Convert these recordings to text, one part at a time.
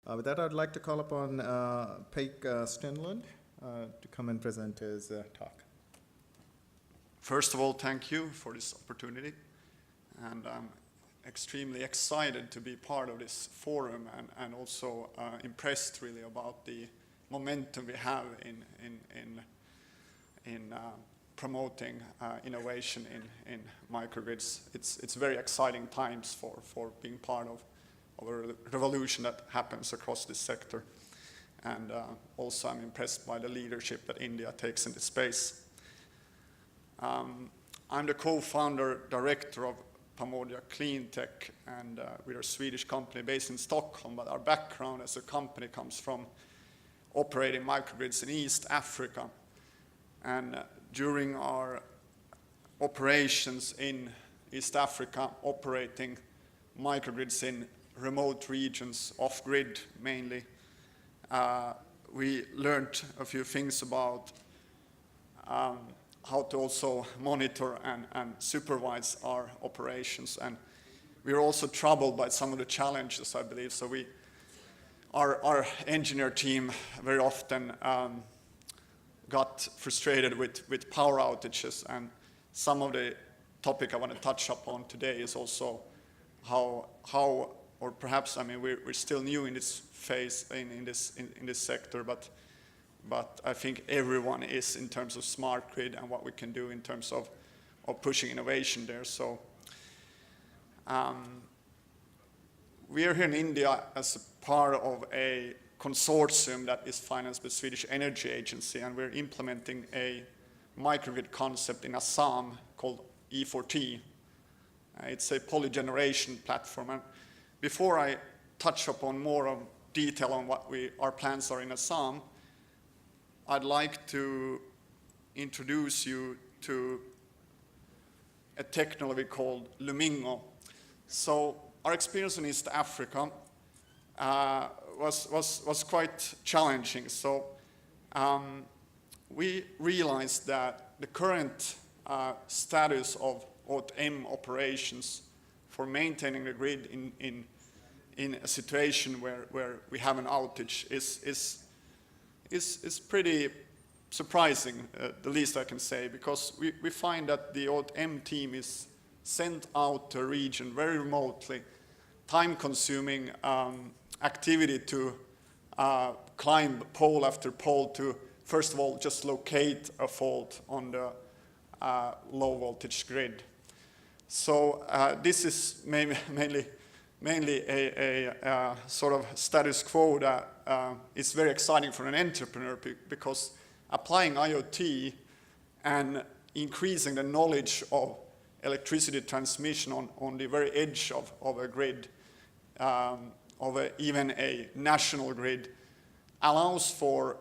With that, I'd like to call upon Peik Stenlund to come and present his talk. First of all, thank you for this opportunity, and I'm extremely excited to be part of this forum, and also impressed really about the momentum we have in promoting innovation in microgrids. It's very exciting times for being part of a revolution that happens across this sector. And also I'm impressed by the leadership that India takes in this space. I'm the co-founder, director of Pamoja Cleantech, and we're a Swedish company based in Stockholm, but our background as a company comes from operating microgrids in East Africa. And during our operations in East Africa, operating microgrids in remote regions, off-grid mainly, we learned a few things about how to also monitor and supervise our operations. And we were also troubled by some of the challenges, I believe. So our engineer team very often got frustrated with power outages. And some of the topic I want to touch upon today is also how or perhaps, I mean, we're still new in this phase, in this sector, but I think everyone is in terms of smart grid and what we can do in terms of pushing innovation there. So we are here in India as a part of a consortium that is financed by the Swedish Energy Agency, and we're implementing a microgrid concept in Assam called E4T. It's a polygeneration platform. And before I touch upon more of detail on what our plans are in Assam, I'd like to introduce you to a technology called Lumingo. So our experience in East Africa was quite challenging. So we realized that the current status of OTM operations for maintaining the grid in a situation where we have an outage is pretty surprising, the least I can say, because we find that the OTM team is sent out to a region very remotely, time-consuming activity to climb pole after pole to, first of all, just locate a fault on the low voltage grid. So this is mainly a sort of status quo that is very exciting for an entrepreneur, because applying IoT and increasing the knowledge of electricity transmission on the very edge of a grid, even a national grid, allows for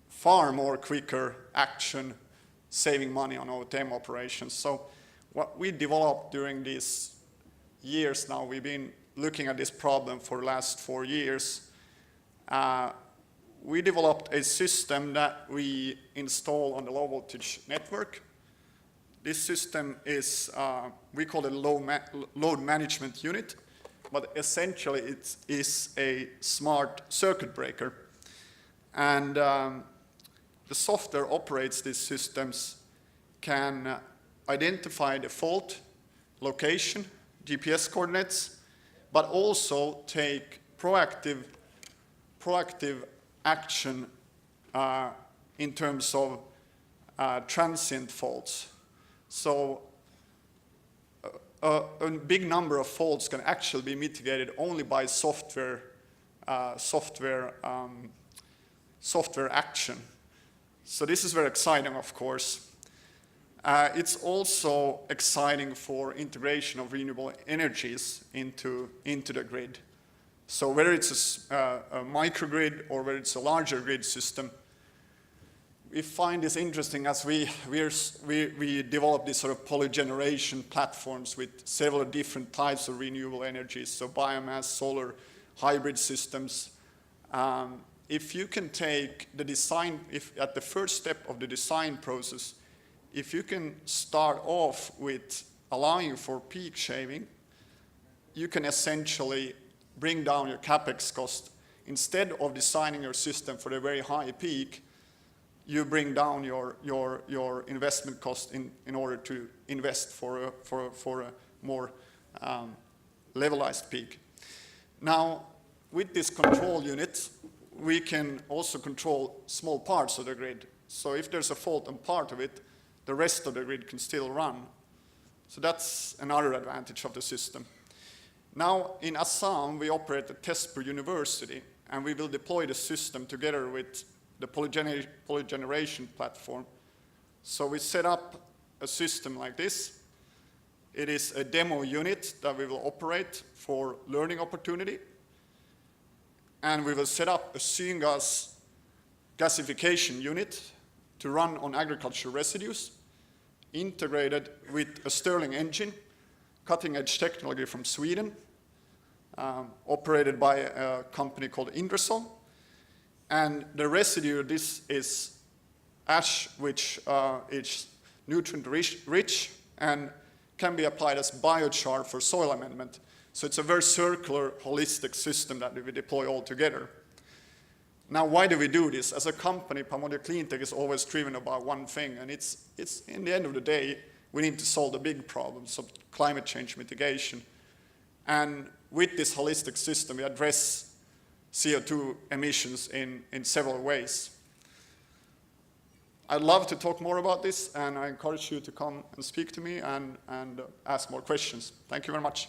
far more quicker action, saving money on OTM operations. So what we developed during these years now, we've been looking at this problem for the last 4 years. We developed a system that we install on the low voltage network. This system is, we call it load management unit, but essentially it is a smart circuit breaker. And the software operates these systems, can identify the fault location, GPS coordinates, but also take proactive action in terms of transient faults. So a big number of faults can actually be mitigated only by software action. So this is very exciting, of course. It's also exciting for integration of renewable energies into the grid. So whether it's a microgrid or whether it's a larger grid system, we find this interesting as we develop these sort of polygeneration platforms with several different types of renewable energies, so biomass, solar, hybrid systems. If you can take the design, if at the first step of the design process, if you can start off with allowing for peak shaving, you can essentially bring down your capex cost instead of designing your system for a very high peak, you bring down your investment cost in order to invest for a more levelized peak. Now, with this control unit, we can also control small parts of the grid. So if there's a fault on part of it, the rest of the grid can still run. So that's another advantage of the system. Now, in Assam, we operate a Testper University, and we will deploy the system together with the polygeneration platform. So we set up a system like this. It is a demo unit that we will operate for learning opportunity. And we will set up a syngas gasification unit to run on agricultural residues, integrated with a Sterling engine, cutting-edge technology from Sweden, operated by a company called Ingersoll. And the residue, this is ash, which is nutrient-rich and can be applied as biochar for soil amendment. So it's a very circular, holistic system that we deploy all together. Now, why do we do this? As a company, Pamoja Cleantech is always driven about one thing, and it's in the end of the day, we need to solve the big problems of climate change mitigation. And with this holistic system, we address CO2 emissions in several ways. I'd love to talk more about this, and I encourage you to come and speak to me and ask more questions. Thank you very much.